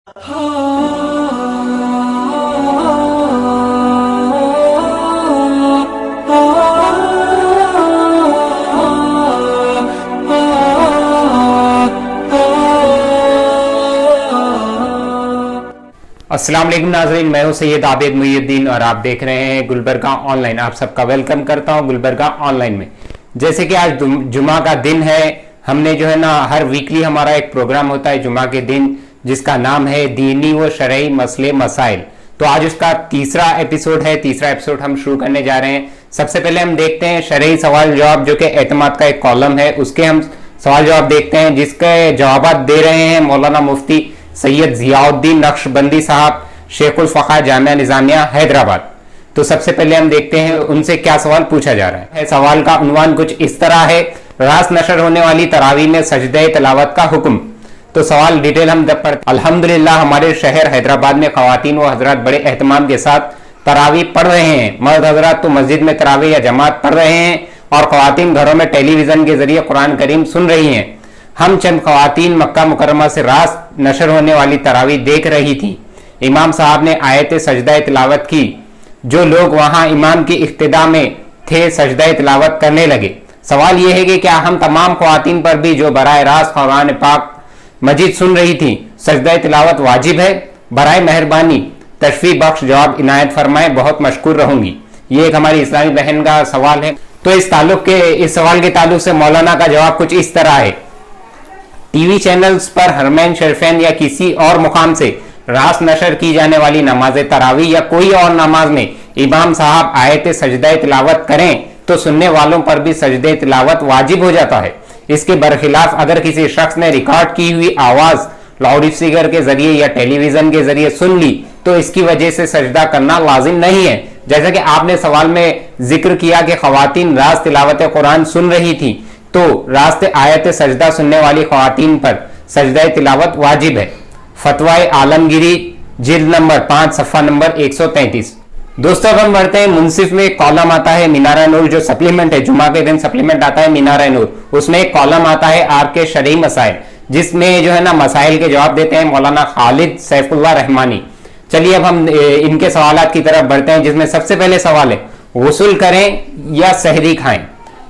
السلام علیکم ناظرین، میں ہوں سید عابد محی الدین اور آپ دیکھ رہے ہیں گلبرگہ آن لائن۔ آپ سب کا ویلکم کرتا ہوں گلبرگہ آن لائن میں۔ جیسے کہ آج جمعہ کا دن ہے، ہم نے جو ہے نا ہر ویکلی ہمارا ایک پروگرام ہوتا ہے جمعہ کے دن جس کا نام ہے دینی و شرعی مسئلے مسائل۔ تو آج اس کا تیسرا ایپیسوڈ ہے۔ تیسرا ایپیسوڈ ہم شروع کرنے جا رہے ہیں۔ سب سے پہلے ہم دیکھتے ہیں شرعی سوال جواب، جو کہ اعتماد کا ایک کالم ہے، اس کے ہم سوال جواب دیکھتے ہیں، جس کے جوابات دے رہے ہیں مولانا مفتی سید ضیاء الدین نقشبندی صاحب، شیخ الفقہ جامعہ نظامیہ حیدرآباد۔ تو سب سے پہلے ہم دیکھتے ہیں ان سے کیا سوال پوچھا جا رہا ہے۔ سوال کا عنوان کچھ اس طرح ہے، راست نشر ہونے والی تراویح میں سجدہ تلاوت کا حکم۔ تو سوال ڈیٹیل ہم پڑھتے ہیں۔ الحمدللہ ہمارے شہر حیدرآباد میں خواتین و حضرات بڑے اہتمام کے ساتھ تراویح پڑھ رہے ہیں۔ مرد حضرات تو مسجد میں تراویح یا جماعت پڑھ رہے ہیں اور خواتین گھروں میں ٹیلی ویژن کے ذریعے قرآن کریم سن رہی ہیں۔ ہم چند خواتین مکہ مکرمہ سے راست نشر ہونے والی تراویح دیکھ رہی تھی۔ امام صاحب نے آیت سجدہ تلاوت کی، جو لوگ وہاں امام کی اقتداء میں تھے سجدہ تلاوت کرنے لگے۔ سوال یہ ہے کہ کیا ہم تمام خواتین پر بھی جو براہ راست قرآن پاک مجید سن رہی تھی سجدہ تلاوت واجب ہے؟ برائے مہربانی تشفیع بخش جواب عنایت فرمائیں، بہت مشکور رہوں گی۔ یہ ایک ہماری اسلامی بہن کا سوال ہے۔ تو اس سوال کے تعلق سے مولانا کا جواب کچھ اس طرح ہے۔ ٹی وی چینلز پر حرمین شریفین یا کسی اور مقام سے راست نشر کی جانے والی نماز تراویح یا کوئی اور نماز میں امام صاحب آیت سجدہ تلاوت کریں تو سننے والوں پر بھی سجدہ تلاوت واجب ہو جاتا ہے۔ اس کے برخلاف اگر کسی شخص نے ریکارڈ کی ہوئی آواز لاؤڈ اسپیکر کے ذریعے یا ٹیلی ویژن کے ذریعے سن لی تو اس کی وجہ سے سجدہ کرنا لازم نہیں ہے۔ جیسا کہ آپ نے سوال میں ذکر کیا کہ خواتین راست تلاوت قرآن سن رہی تھی، تو راست آیت سجدہ سننے والی خواتین پر سجدہ تلاوت واجب ہے۔ فتوی عالمگیری جلد نمبر 5 صفحہ نمبر 133۔ دوستو اب ہم بڑھتے ہیں منصف میں ایک کالم آتا ہے مینارہ نور، جو سپلیمنٹ ہے، جمعہ کے دن سپلیمنٹ آتا ہے مینارہ نور، اس میں ایک کالم آتا ہے آر کے شرعی مسائل، جس میں جو ہے نا مسائل کے جواب دیتے ہیں مولانا خالد سیف اللہ رحمانی۔ چلیے اب ہم ان کے سوالات کی طرف بڑھتے ہیں، جس میں سب سے پہلے سوال ہے غسل کریں یا سحری کھائیں؟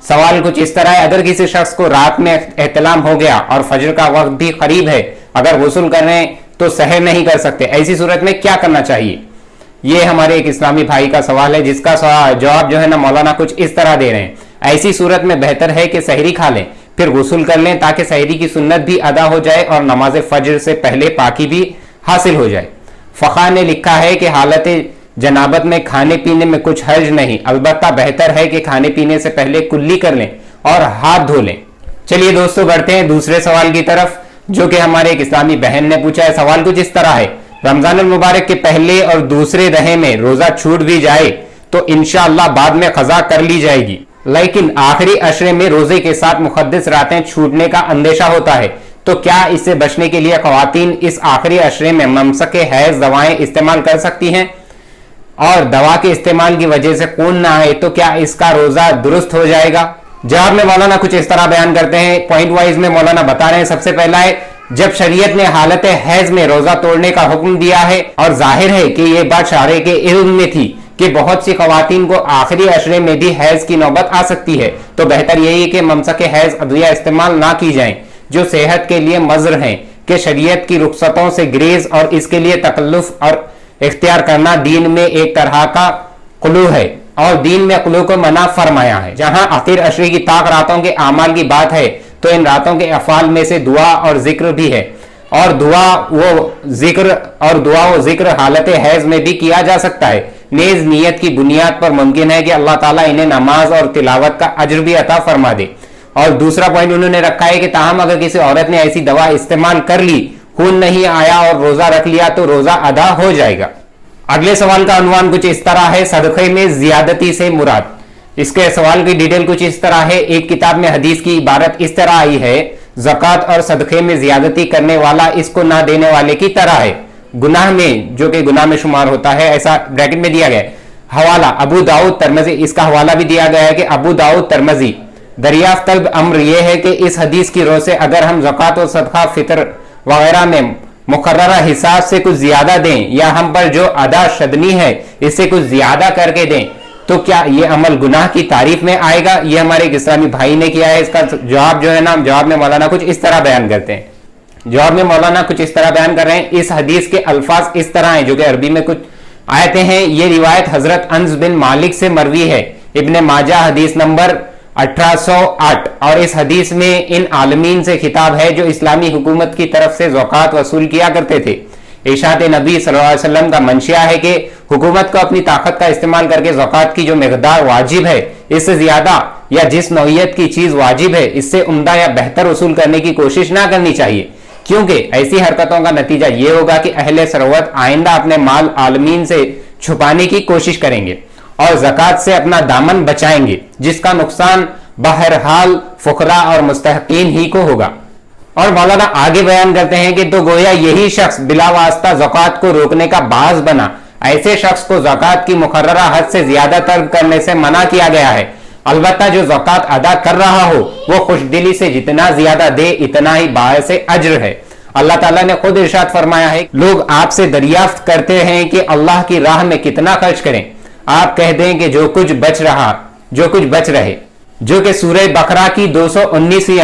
سوال کچھ اس طرح ہے، اگر کسی شخص کو رات میں احتلام ہو گیا اور فجر کا وقت بھی قریب ہے، اگر غسل کریں تو سحر نہیں کر سکتے، ایسی صورت میں کیا کرنا چاہیے؟ یہ ہمارے ایک اسلامی بھائی کا سوال ہے، جس کا جواب جو ہے نا مولانا کچھ اس طرح دے رہے ہیں۔ ایسی صورت میں بہتر ہے کہ سحری کھا لیں پھر غسل کر لیں، تاکہ سحری کی سنت بھی ادا ہو جائے اور نماز فجر سے پہلے پاکی بھی حاصل ہو جائے۔ فقہ نے لکھا ہے کہ حالت جنابت میں کھانے پینے میں کچھ حرج نہیں، البتہ بہتر ہے کہ کھانے پینے سے پہلے کلی کر لیں اور ہاتھ دھو لیں۔ چلیے دوستو بڑھتے ہیں دوسرے سوال کی طرف، جو کہ ہمارے ایک اسلامی بہن نے پوچھا ہے۔ سوال کچھ اس طرح ہے، رمضان المبارک کے پہلے اور دوسرے دہے میں روزہ چھوٹ بھی جائے تو انشاءاللہ بعد میں قضا کر لی جائے گی، لیکن آخری عشرے میں روزے کے ساتھ مقدس راتیں چھوٹنے کا اندیشہ ہوتا ہے، تو کیا اس سے بچنے کے لیے خواتین اس آخری عشرے میں ممسک حیض دوائیں استعمال کر سکتی ہیں؟ اور دوا کے استعمال کی وجہ سے خون نہ آئے تو کیا اس کا روزہ درست ہو جائے گا؟ جواب میں مولانا کچھ اس طرح بیان کرتے ہیں، پوائنٹ وائز میں مولانا بتا رہے ہیں۔ سب سے پہلا ہے، جب شریعت نے حالت حیض میں روزہ توڑنے کا حکم دیا ہے اور ظاہر ہے کہ یہ بات شارع کے علم میں تھی کہ بہت سی خواتین کو آخری عشرے میں بھی حیض کی نوبت آ سکتی ہے، تو بہتر یہی ہے کہ ممسک حیض ادویہ استعمال نہ کی جائیں جو صحت کے لیے مضر ہیں، کہ شریعت کی رخصتوں سے گریز اور اس کے لیے تکلف اور اختیار کرنا دین میں ایک طرح کا قلوع ہے، اور دین میں قلوع کو منع فرمایا ہے۔ جہاں آخر عشرے کی طاق راتوں کے اعمال کی بات ہے تو ان راتوں کے افعال میں سے دعا اور ذکر بھی ہے، اور دعا و ذکر حالت حیض میں بھی کیا جا سکتا ہے۔ نیز نیت کی بنیاد پر ممکن ہے کہ اللہ تعالیٰ انہیں نماز اور تلاوت کا اجر بھی عطا فرما دے۔ اور دوسرا پوائنٹ انہوں نے رکھا ہے کہ تاہم اگر کسی عورت نے ایسی دوا استعمال کر لی، خون نہیں آیا اور روزہ رکھ لیا تو روزہ ادا ہو جائے گا۔ اگلے سوال کا عنوان کچھ اس طرح ہے، صدقے میں زیادتی سے مراد۔ اس کے سوال کی ڈیٹیل کچھ اس طرح ہے، ایک کتاب میں حدیث کی عبارت اس طرح آئی ہے، زکوٰۃ اور صدقے میں زیادتی کرنے والا اس کو نہ دینے والے کی طرح ہے، گناہ میں جو کہ گناہ میں شمار ہوتا ہے، ایسا بریکٹ میں دیا گیا ہے۔ حوالہ ابو داؤد ترمذی، اس کا حوالہ بھی دیا گیا ہے کہ ابو داؤد ترمذی۔ دریافت طلب امر یہ ہے کہ اس حدیث کی روح سے اگر ہم زکوٰۃ و صدقہ فطر وغیرہ میں मुकर्ररा हिसाब से कुछ ज्यादा दें या हम पर जो अदा शदनी है इससे कुछ ज्यादा करके दें तो क्या ये अमल गुनाह की तारीफ में आएगा? ये हमारे एक इस्लामी भाई ने किया है। इसका जवाब जो है ना, जवाब में मौलाना कुछ इस तरह बयान करते हैं। जवाब में मौलाना कुछ इस तरह बयान कर रहे हैं, इस हदीस के अल्फाज इस तरह हैं जो कि अरबी में कुछ आयते हैं। ये रिवायत हजरत अनस बिन मालिक से मरवी है, इब्ने माजा हदीस नंबर 1808, और इस हदीस में इन आलमीन से खिताब है जो इस्लामी हुकूमत की तरफ से ज़कात वसूल किया करते थे। इरशाद नबी सल्लल्लाहु अलैहि वसल्लम का मंशिया है कि हुकूमत को अपनी ताकत का इस्तेमाल करके ज़कात की जो मिकदार वाजिब है इससे ज्यादा या जिस नौइयत की चीज वाजिब है इससे उम्दा या बेहतर वसूल करने की कोशिश ना करनी चाहिए, क्योंकि ऐसी हरकतों का नतीजा ये होगा कि अहले सरवत आइंदा अपने माल आलमीन से छुपाने की कोशिश करेंगे और ज़कात से अपना दामन बचाएंगे, जिसका नुकसान बहरहाल फुकरा और मुस्तहकीन ही को होगा। और मौलाना आगे बयान करते हैं कि तो गोया यही शख्स बिला वास्ता ज़कात को रोकने का बाज बना। ऐसे शख्स को ज़कात की मुकर्ररा हद से ज्यादा तर्क करने से मना किया गया है। अलबत्ता जो ज़कात अदा कर रहा हो वो खुशदिली से जितना ज्यादा दे इतना ही बायसे अज्र है। अल्लाह ताला ने खुद इरशाद फरमाया है, लोग आपसे दरियाफ्त करते हैं कि अल्लाह की राह में कितना खर्च करें, आप कह दें कि जो कुछ बच रहे, जो कि सूरह बकरा की 219वीं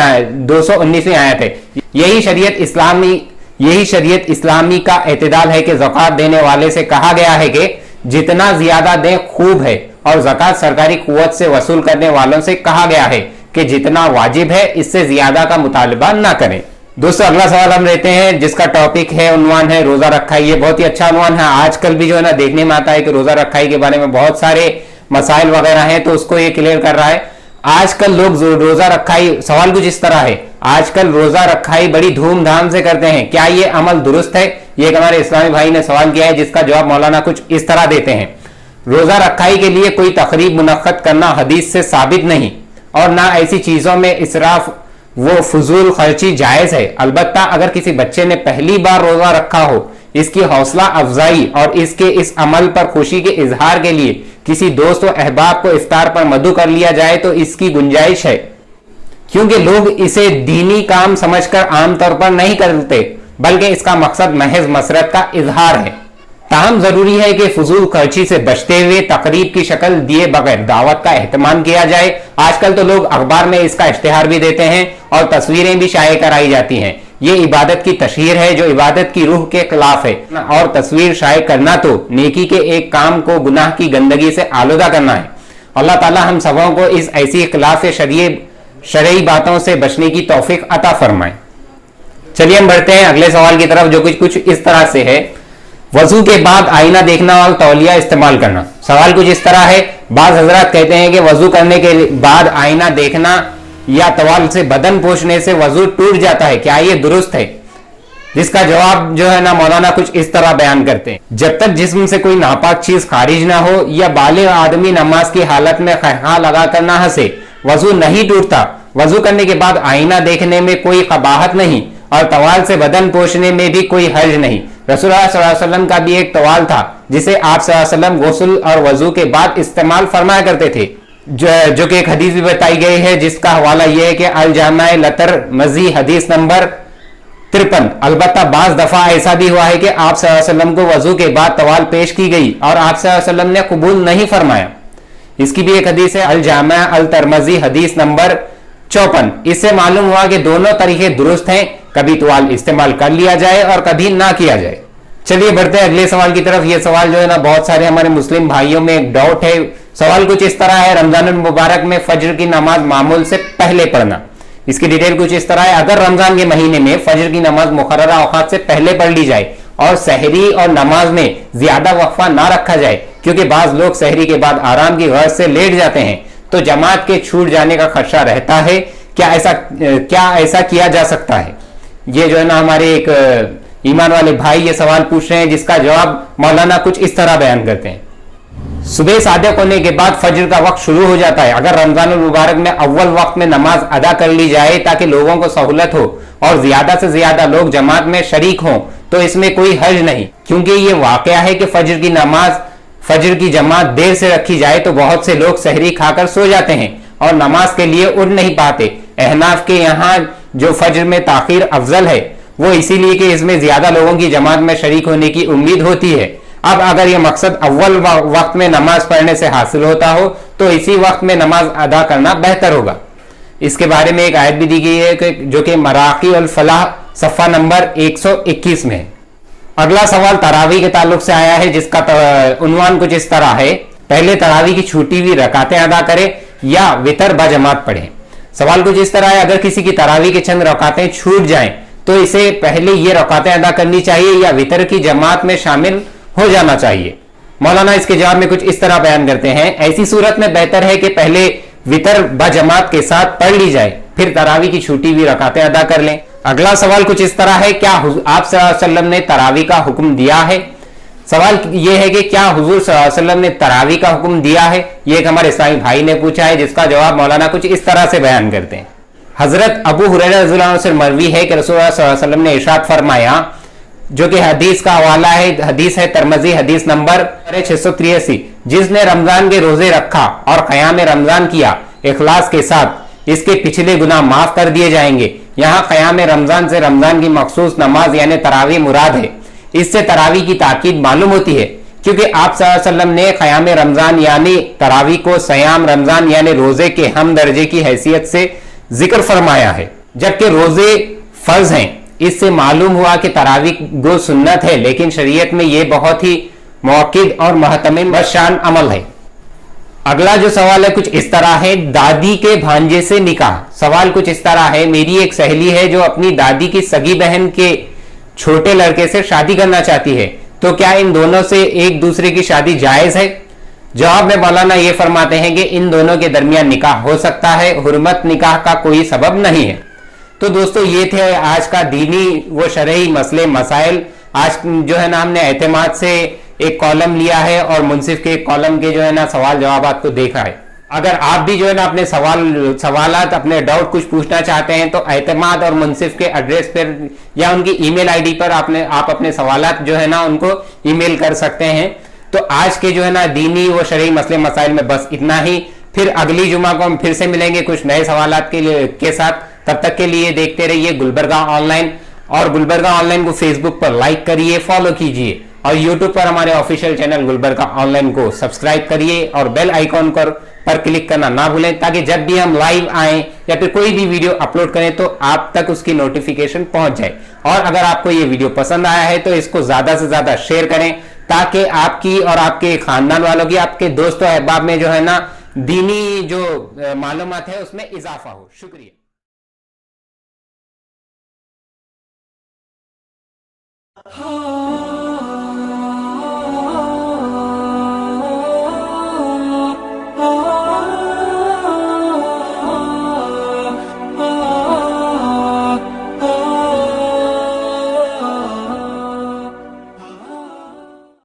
आयत है। यही शरीयत इस्लामी का एतदाल है कि ज़कात देने वाले से कहा गया है कि जितना ज्यादा दें खूब है, और ज़कात सरकारी कुव्वत से वसूल करने वालों से कहा गया है कि जितना वाजिब है इससे ज्यादा का मुतालबा ना करें। दोस्तों अगला सवाल हम लेते हैं जिसका टॉपिक है, उन्वान है रोजा रखाई। ये बहुत ही अच्छा उन्वान है। आजकल भी जो है ना देखने में आता है कि रोजा रखाई के बारे में बहुत सारे मसाइल वगैरह हैं, तो उसको ये क्लियर कर रहा है। आजकल लोग रोजा रखाई, सवाल कुछ इस तरह है, आजकल रोजा रखाई बड़ी धूमधाम से करते हैं, क्या ये अमल दुरुस्त है? ये एक हमारे इस्लामी भाई ने सवाल किया है जिसका जवाब मौलाना कुछ इस तरह देते हैं। रोजा रखाई के लिए कोई तकरीब मुनक्कद करना हदीस से साबित नहीं, और ना ऐसी चीजों में इसराफ वो फजूल खर्ची जायज है। अलबत्ता अगर किसी बच्चे ने पहली बार रोजा रखा हो, इसकी हौसला अफजाई और इसके इस अमल पर खुशी के इजहार के लिए किसी दोस्त व अहबाब को इफ्तार पर मदु कर लिया जाए तो इसकी गुंजाइश है, क्योंकि लोग इसे दीनी काम समझकर आमतौर पर नहीं करते, बल्कि इसका मकसद महज मसरत का इजहार है। ताहम जरूरी है कि फजूल खर्ची से बचते हुए तकरीब की शक्ल दिए बगैर दावत का एहतमाम किया जाए। आजकल तो लोग अखबार में इसका इश्तिहार भी देते हैं और तस्वीरें भी शाये कराई जाती हैं। ये इबादत की तशहीर है जो इबादत की रूह के खिलाफ है, और तस्वीर शाये करना तो नेकी के एक काम को गुनाह की गंदगी से आलूदा करना है। अल्लाह ताला हम सबों को इस ऐसी खिलाफ शरई बातों से बचने की तौफीक अता फरमाए। चलिए हम बढ़ते हैं अगले सवाल की तरफ जो कुछ इस तरह से है, वजू के बाद आईना देखना और तौलिया इस्तेमाल करना। सवाल कुछ इस तरह है, बाज हजरात कहते हैं कि वजू करने के बाद आईना देखना या तवाल से बदन पोंछने से वजू टूट जाता है, क्या ये दुरुस्त है? जिसका जवाब जो है ना मौलाना कुछ इस तरह बयान करते हैं, जब तक जिस्म से कोई नापाक चीज खारिज ना हो या बालिग आदमी नमाज की हालत में खैखा लगाकर ना हंसे, वजू नहीं टूटता। वजू करने के बाद आईना देखने में कोई कबाहत नहीं और तवाल से बदन पोंछने में भी कोई हर्ज नहीं। रसूलुल्लाह सल्लल्लाहु अलैहि वसल्लम का भी एक तवाल था जिसे आप सल्लल्लाहु अलैहि वसल्लम गुस्ल और वजू के बाद इस्तेमाल फरमाया करते थे, जो कि एक हदीस भी बताई गई है जिसका हवाला यह है कि अल जामा लतर मजी हदीस नंबर 53। अलबत्ता बाज दफा ऐसा भी हुआ है कि आप सल्लल्लाहु अलैहि वसल्लम को वजू के बाद तवाल पेश की गई और आप सल्लल्लाहु अलैहि वसल्लम ने कबूल नहीं फरमाया। इसकी भी एक हदीस है अल जामा अल तरमजी हदीस नंबर 54। इससे मालूम हुआ कि दोनों तरीके दुरुस्त हैं, कभी तवाल इस्तेमाल कर लिया जाए और कभी ना किया जाए। चलिए बढ़ते हैं अगले सवाल की तरफ। ये सवाल जो है ना बहुत सारे हमारे मुस्लिम भाइयों में एक डाउट है। सवाल कुछ इस तरह है, रमजान मुबारक में फजर की नमाज मामूल से पहले पढ़ना। इसकी डिटेल कुछ इस तरह है, अगर रमजान के महीने में फजर की नमाज मुकर्ररा औकात से पहले पढ़ ली जाए और सहरी और नमाज में ज्यादा वक्फा ना रखा जाए, क्योंकि बाज लोग सहरी के बाद आराम की गर्ज से लेट जाते हैं तो जमात के छूट जाने का खदशा रहता है। क्या ऐसा किया जा सकता है? ये जो है ना हमारे एक ईमान वाले भाई ये सवाल पूछ रहे हैं जिसका जवाब मौलाना कुछ इस तरह बयान करते हैं। सुबह सादिक होने के बाद फजर का वक्त शुरू हो जाता है। अगर रमजान मुबारक में अव्वल वक्त में नमाज अदा कर ली जाए ताकि लोगों को सहूलत हो और ज्यादा से ज्यादा लोग जमात में शरीक हों तो इसमें कोई हर्ज नहीं, क्योंकि ये वाकया है कि फजर की जमात देर से रखी जाए तो बहुत से लोग सहरी खाकर सो जाते हैं और नमाज के लिए उठ नहीं पाते। अहनाफ के यहाँ जो फजर में ताखीर अफजल है वो इसीलिए कि इसमें ज्यादा लोगों की जमात में शरीक होने की उम्मीद होती है। अब अगर ये मकसद अव्वल वक्त में नमाज पढ़ने से हासिल होता हो तो इसी वक्त में नमाज अदा करना बेहतर होगा। इसके बारे में एक आयत भी दी गई है कि जो कि मराकी अल फलाह सफ़ा नंबर 121 में है। अगला सवाल तरावी के ताल्लुक से आया है, जिसका उन्वान कुछ इस तरह है, पहले तरावी की छूटी हुई रकातें अदा करें या वितर बजमात पढ़ें। सवाल कुछ इस तरह है, अगर किसी की तरावी की चंद रकातें छूट जाएं तो इसे पहले ये रकातें अदा करनी चाहिए या वितर की जमात में शामिल हो जाना चाहिए। मौलाना इसके जवाब में कुछ इस तरह बयान करते हैं, ऐसी सूरत में बेहतर है कि पहले वितर बजमात के साथ पढ़ ली जाए, फिर तरावी की छूटी हुई रकातें अदा कर लें। अगला सवाल कुछ इस तरह है, क्या आप सल्लल्लाहु अलैहि वसल्लम ने तरावी का हुक्म दिया है? सवाल यह है कि क्या हुजूर सल्लल्लाहु अलैहि वसल्लम ने तरावी का हुक्म दिया है? ये एक हमारे इस्लामी भाई ने पूछा है, जिसका जवाब मौलाना कुछ इस तरह से बयान करते हैं। हजरत अबू हुरैरा रज़ियल्लाहु अन्हु से मरवी है कि रसूलुल्लाह सल्लल्लाहु अलैहि वसल्लम ने इरशाद फरमाया, जो कि हदीस का हवाला है, हदीस है तिरमिज़ी हदीस नंबर 683, जिसने रमजान के रोजे रखा और क़याम रमजान किया इखलास के साथ, इसके पिछले गुनाह माफ कर दिए जाएंगे। यहाँ क़याम रमजान से रमजान की मखसूस नमाज यानी तरावी मुराद है। इससे तरावी की ताकीद मालूम होती है, क्योंकि आप सल्लल्लाहु अलैहि वसल्लम ने क़याम रमजान यानी तरावी को सयाम रमजान यानी रोजे के हम दर्जे की हैसियत से जिक्र फरमाया है, जबकि रोजे फर्ज हैं। इससे मालूम हुआ कि तरावी गो सुन्नत है, लेकिन शरीयत में यह बहुत ही मौक़िद और महतमिम बशान अमल है। अगला जो सवाल है कुछ इस तरह है, दादी के भांजे से निकाह। सवाल कुछ इस तरह है, मेरी एक सहेली है जो अपनी दादी की सगी बहन के छोटे लड़के से शादी करना चाहती है, तो क्या इन दोनों से एक दूसरे की शादी जायज है? जवाब में मौलाना ये फरमाते हैं कि इन दोनों के दरमियान निकाह हो सकता है, हुर्मत निकाह का कोई सबब नहीं है। तो दोस्तों ये थे आज का दीनी व शरई मसले मसाइल। आज जो है ना हमने एतमाद से एक कॉलम लिया है और मुंसिफ के कॉलम के जो है ना सवाल जवाब को देखा है। अगर आप भी जो है ना अपने सवालात अपने डाउट कुछ पूछना चाहते हैं तो एतमाद और मुंसिफ के एड्रेस पर या उनकी ईमेल आईडी पर आप अपने सवालात जो है ना उनको ईमेल कर सकते हैं। तो आज के जो है ना दीनी व शरई मसले मसाइल में बस इतना ही। फिर अगली जुमा को हम फिर से मिलेंगे कुछ नए सवालात के साथ। तब तक के लिए देखते रहिए गुलबर्गा ऑनलाइन, और गुलबर्गा ऑनलाइन को फेसबुक पर लाइक करिए, फॉलो कीजिए, और यूट्यूब पर हमारे ऑफिशियल चैनल गुलबर्गा ऑनलाइन को सब्सक्राइब करिए और बेल आइकॉन पर क्लिक करना ना भूलें, ताकि जब भी हम लाइव आए या फिर कोई भी वीडियो अपलोड करें तो आप तक उसकी नोटिफिकेशन पहुंच जाए। और अगर आपको ये वीडियो पसंद आया है तो इसको ज्यादा से ज्यादा शेयर करें, ताकि आपकी और आपके खानदान वालों की, आपके दोस्तों अहबाब में जो है ना दीनी जो मालूमात है उसमें इजाफा हो। शुक्रिया।